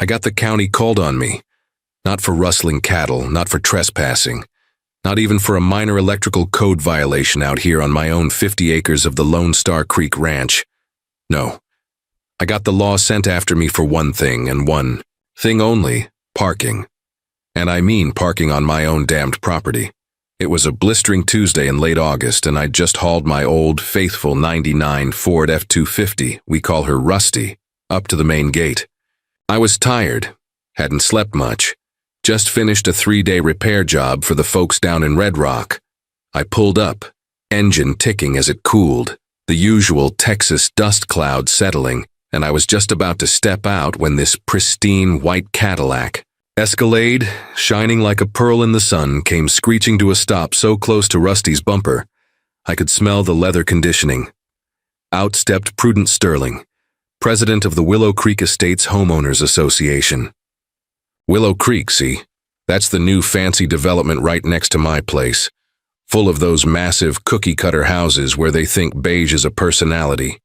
I got the county called on me. Not for rustling cattle, not for trespassing, not even for a minor electrical code violation out here on my own 50 acres of the Lone Star Creek Ranch. No. I got the law sent after me for one thing, and one thing only: parking. And I mean parking on my own damned property. It was a blistering Tuesday in late August, and I'd just hauled my old, faithful '99 Ford F-250, we call her Rusty, up to the main gate. I was tired, hadn't slept much, just finished a 3-day repair job for the folks down in Red Rock. I pulled up, engine ticking as it cooled, the usual Texas dust cloud settling, and I was just about to step out when this pristine white Cadillac, Escalade, shining like a pearl in the sun, came screeching to a stop so close to Rusty's bumper, I could smell the leather conditioning. Out stepped Prudence Sterling, president of the Willow Creek Estates Homeowners Association. Willow Creek, see? That's the new fancy development right next to my place, full of those massive cookie-cutter houses where they think beige is a personality.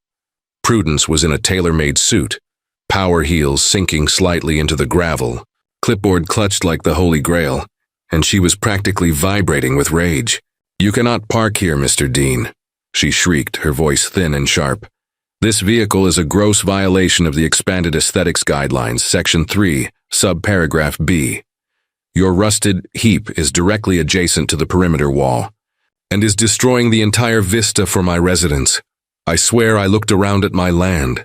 Prudence was in a tailor-made suit, power heels sinking slightly into the gravel, clipboard clutched like the Holy Grail, and she was practically vibrating with rage. "You cannot park here, Mr. Dean," she shrieked, her voice thin and sharp. "This vehicle is a gross violation of the Expanded Aesthetics Guidelines, Section 3, Subparagraph B. Your rusted heap is directly adjacent to the perimeter wall and is destroying the entire vista for my residents. I swear I looked around at my land,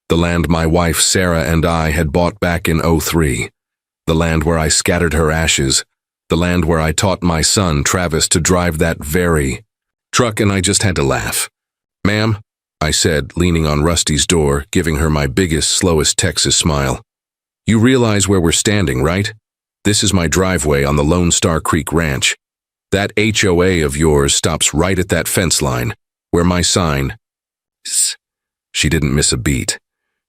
the land my wife Sarah and I had bought back in '03. The land where I scattered her ashes, the land where I taught my son, Travis, to drive that very truck, and I just had to laugh. "Ma'am," I said, leaning on Rusty's door, giving her my biggest, slowest Texas smile. "You realize where we're standing, right? This is my driveway on the Lone Star Creek Ranch. That HOA of yours stops right at that fence line, where my sign—" She didn't miss a beat.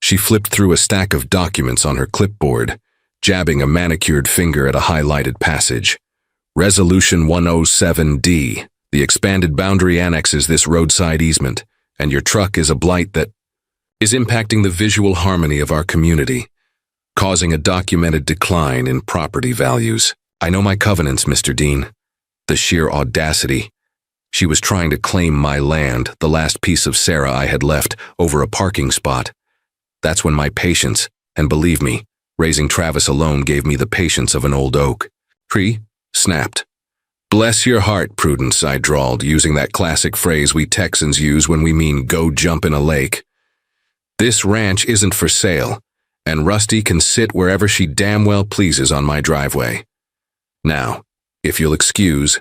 She flipped through a stack of documents on her clipboard, jabbing a manicured finger at a highlighted passage. "Resolution 107D. The expanded boundary annexes this roadside easement, and your truck is a blight that is impacting the visual harmony of our community, causing a documented decline in property values. I know my covenants, Mr. Dean." The sheer audacity. She was trying to claim my land, the last piece of Sarah I had left, over a parking spot. That's when my patience, and believe me, raising Travis alone gave me the patience of an old oak tree, snapped. "Bless your heart, Prudence," I drawled, using that classic phrase we Texans use when we mean go jump in a lake. "This ranch isn't for sale, and Rusty can sit wherever she damn well pleases on my driveway. Now, if you'll excuse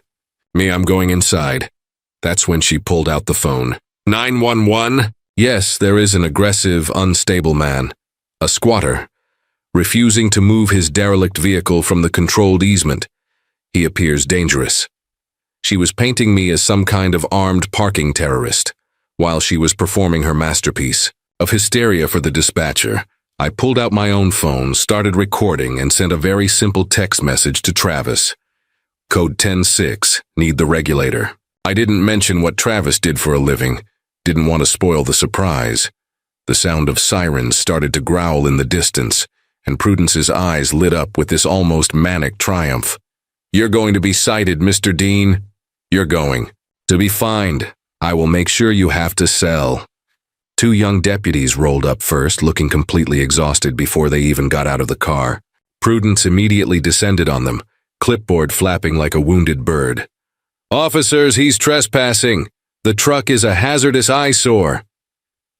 me, I'm going inside." That's when she pulled out the phone. "911? Yes, there is an aggressive, unstable man, a squatter, refusing to move his derelict vehicle from the controlled easement. He appears dangerous." She was painting me as some kind of armed parking terrorist, while she was performing her masterpiece of hysteria for the dispatcher. I pulled out my own phone, started recording, and sent a very simple text message to Travis. Code 10-6, need the regulator. I didn't mention what Travis did for a living, didn't want to spoil the surprise. The sound of sirens started to growl in the distance, and Prudence's eyes lit up with this almost manic triumph. "You're going to be cited, Mr. Dean. You're going to be fined. I will make sure you have to sell." 2 young deputies rolled up first, looking completely exhausted before they even got out of the car. Prudence immediately descended on them, clipboard flapping like a wounded bird. "Officers, he's trespassing. The truck is a hazardous eyesore."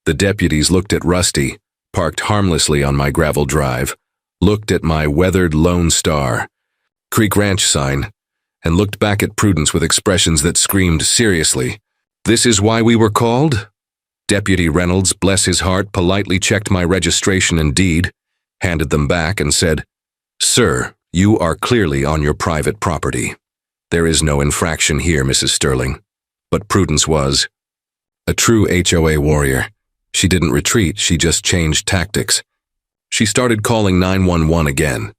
The deputies looked at Rusty, parked harmlessly on my gravel drive, looked at my weathered Lone Star Creek Ranch sign, and looked back at Prudence with expressions that screamed seriously. "This is why we were called?" Deputy Reynolds, bless his heart, politely checked my registration and deed, handed them back, and said, "Sir, you are clearly on your private property. There is no infraction here, Mrs. Sterling." But Prudence was a true HOA warrior. She didn't retreat, she just changed tactics. She started calling 911 again.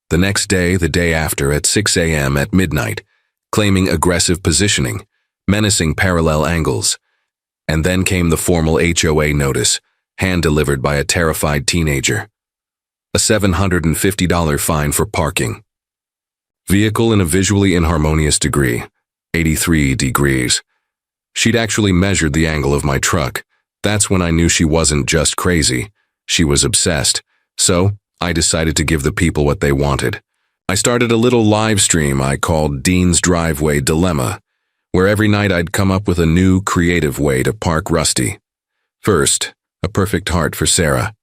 The next day, the day after, at 6 a.m. at midnight, claiming aggressive positioning, menacing parallel angles. And then came the formal HOA notice, hand-delivered by a terrified teenager. a $750 fine for parking. Vehicle in a visually inharmonious degree, 83 degrees. She'd actually measured the angle of my truck. That's when I knew she wasn't just crazy. She was obsessed. So, I decided to give the people what they wanted. I started a little live stream I called Dean's Driveway Dilemma, where every night I'd come up with a new, creative way to park Rusty. First, a perfect heart for Sarah.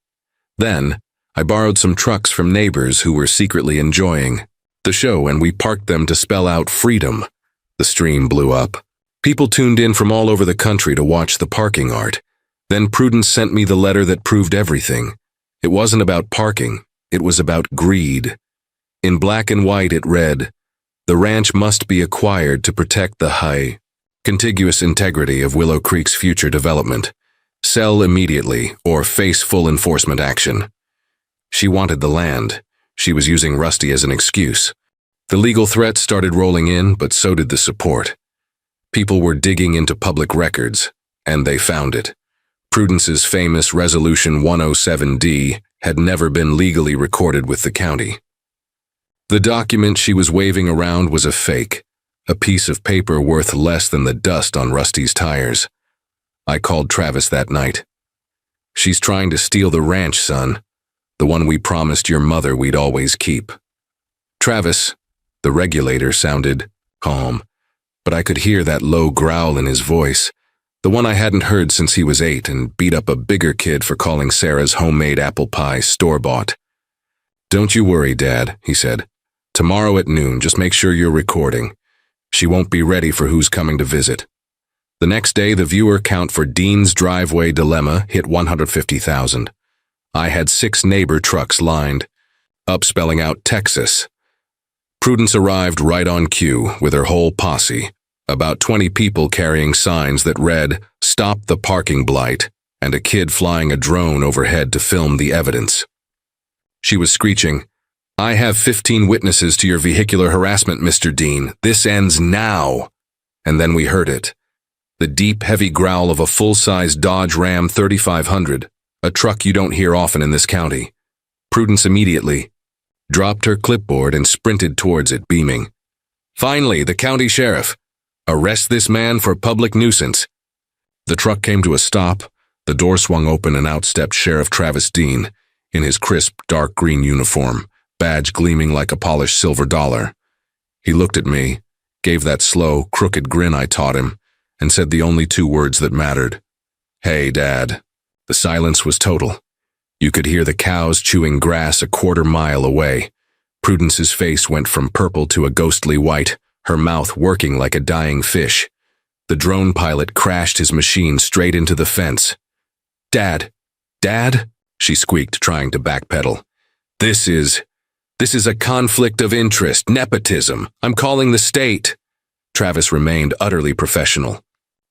Then, I borrowed some trucks from neighbors who were secretly enjoying the show, and we parked them to spell out freedom. The stream blew up. People tuned in from all over the country to watch the parking art. Then Prudence sent me the letter that proved everything. It wasn't about parking, it was about greed. In black and white it read, "The ranch must be acquired to protect the high, contiguous integrity of Willow Creek's future development. Sell immediately or face full enforcement action." She wanted the land. She was using Rusty as an excuse. The legal threats started rolling in, but so did the support. People were digging into public records, and they found it. Prudence's famous Resolution 107D had never been legally recorded with the county. The document she was waving around was a fake, a piece of paper worth less than the dust on Rusty's tires. I called Travis that night. "She's trying to steal the ranch, son. The one we promised your mother we'd always keep." Travis, the regulator, sounded calm, but I could hear that low growl in his voice, the one I hadn't heard since he was 8 and beat up a bigger kid for calling Sarah's homemade apple pie store-bought. "Don't you worry, Dad," he said. "Tomorrow at noon, just make sure you're recording. She won't be ready for who's coming to visit." The next day, the viewer count for Dean's Driveway Dilemma hit 150,000. I had 6 neighbor trucks lined up spelling out Texas. Prudence arrived right on cue with her whole posse, about 20 people carrying signs that read, "Stop the parking blight," and a kid flying a drone overhead to film the evidence. She was screeching, "I have 15 witnesses to your vehicular harassment, Mr. Dean. This ends now." And then we heard it. The deep, heavy growl of a full-size Dodge Ram 3500, a truck you don't hear often in this county. Prudence immediately dropped her clipboard and sprinted towards it, beaming. "Finally, the county sheriff. Arrest this man for public nuisance." The truck came to a stop, the door swung open, and out stepped Sheriff Travis Dean in his crisp, dark green uniform, badge gleaming like a polished silver dollar. He looked at me, gave that slow, crooked grin I taught him, and said the only 2 words that mattered. "Hey, Dad." The silence was total. You could hear the cows chewing grass a quarter-mile away. Prudence's face went from purple to a ghostly white, her mouth working like a dying fish. The drone pilot crashed his machine straight into the fence. "Dad, Dad," she squeaked, trying to backpedal. This is a conflict of interest, nepotism. I'm calling the state." Travis remained utterly professional.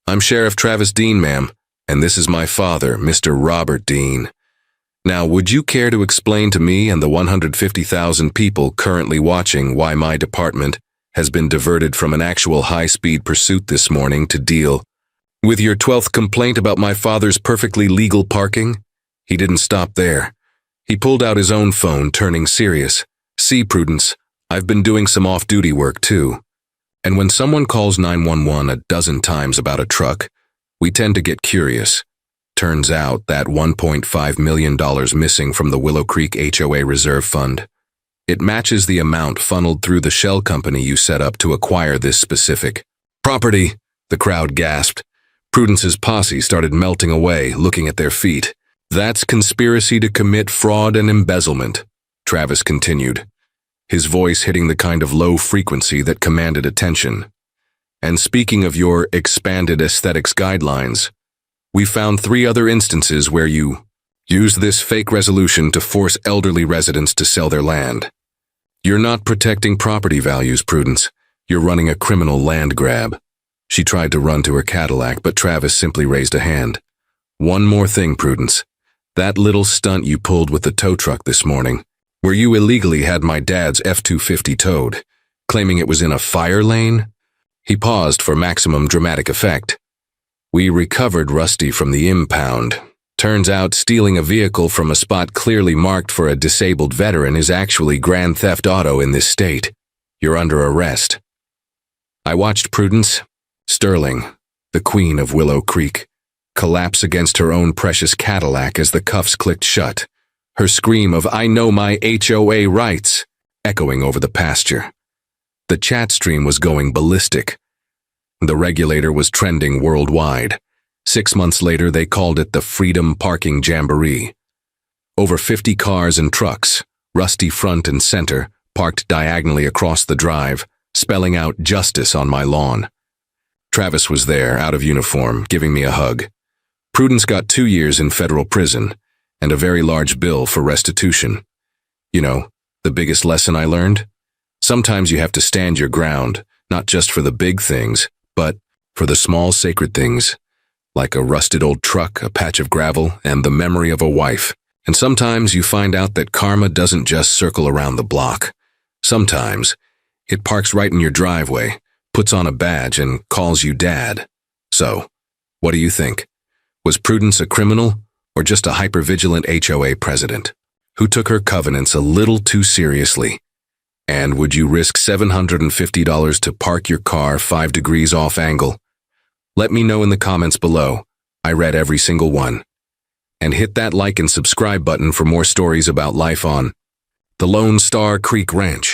"I'm Sheriff Travis Dean, ma'am, and this is my father, Mr. Robert Dean. Now, would you care to explain to me and the 150,000 people currently watching why my department has been diverted from an actual high-speed pursuit this morning to deal with your 12th complaint about my father's perfectly legal parking?" He didn't stop there. He pulled out his own phone, turning serious. "See, Prudence, I've been doing some off-duty work too. And when someone calls 911 a dozen times about a truck, we tend to get curious. Turns out that $1.5 million missing from the Willow Creek HOA Reserve Fund. It matches the amount funneled through the shell company you set up to acquire this specific property," the crowd gasped. Prudence's posse started melting away, looking at their feet. "That's conspiracy to commit fraud and embezzlement," Travis continued, his voice hitting the kind of low frequency that commanded attention. "And speaking of your expanded aesthetics guidelines, we found 3 other instances where you used this fake resolution to force elderly residents to sell their land. You're not protecting property values, Prudence. You're running a criminal land grab." She tried to run to her Cadillac, but Travis simply raised a hand. "One more thing, Prudence. That little stunt you pulled with the tow truck this morning, where you illegally had my dad's F-250 towed, claiming it was in a fire lane?" He paused for maximum dramatic effect. "We recovered Rusty from the impound. Turns out stealing a vehicle from a spot clearly marked for a disabled veteran is actually grand theft auto in this state. You're under arrest. I watched Prudence, Sterling, the queen of Willow Creek, collapse against her own precious Cadillac as the cuffs clicked shut, her scream of "I know my HOA rights" echoing over the pasture. The chat stream was going ballistic. The regulator was trending worldwide. 6 months later, they called it the Freedom Parking Jamboree. Over 50 cars and trucks, rusty front and center, parked diagonally across the drive, spelling out justice on my lawn. Travis was there, out of uniform, giving me a hug. Prudence got 2 years in federal prison and a very large bill for restitution. You know, the biggest lesson I learned? Sometimes you have to stand your ground, not just for the big things, but for the small sacred things, like a rusted old truck, a patch of gravel, and the memory of a wife. And sometimes you find out that karma doesn't just circle around the block. Sometimes it parks right in your driveway, puts on a badge, and calls you dad. So, what do you think? Was Prudence a criminal or just a hypervigilant HOA president who took her covenants a little too seriously? And would you risk $750 to park your car 5 degrees off angle? Let me know in the comments below. I read every single one. And hit that like and subscribe button for more stories about life on the Lone Star Creek Ranch.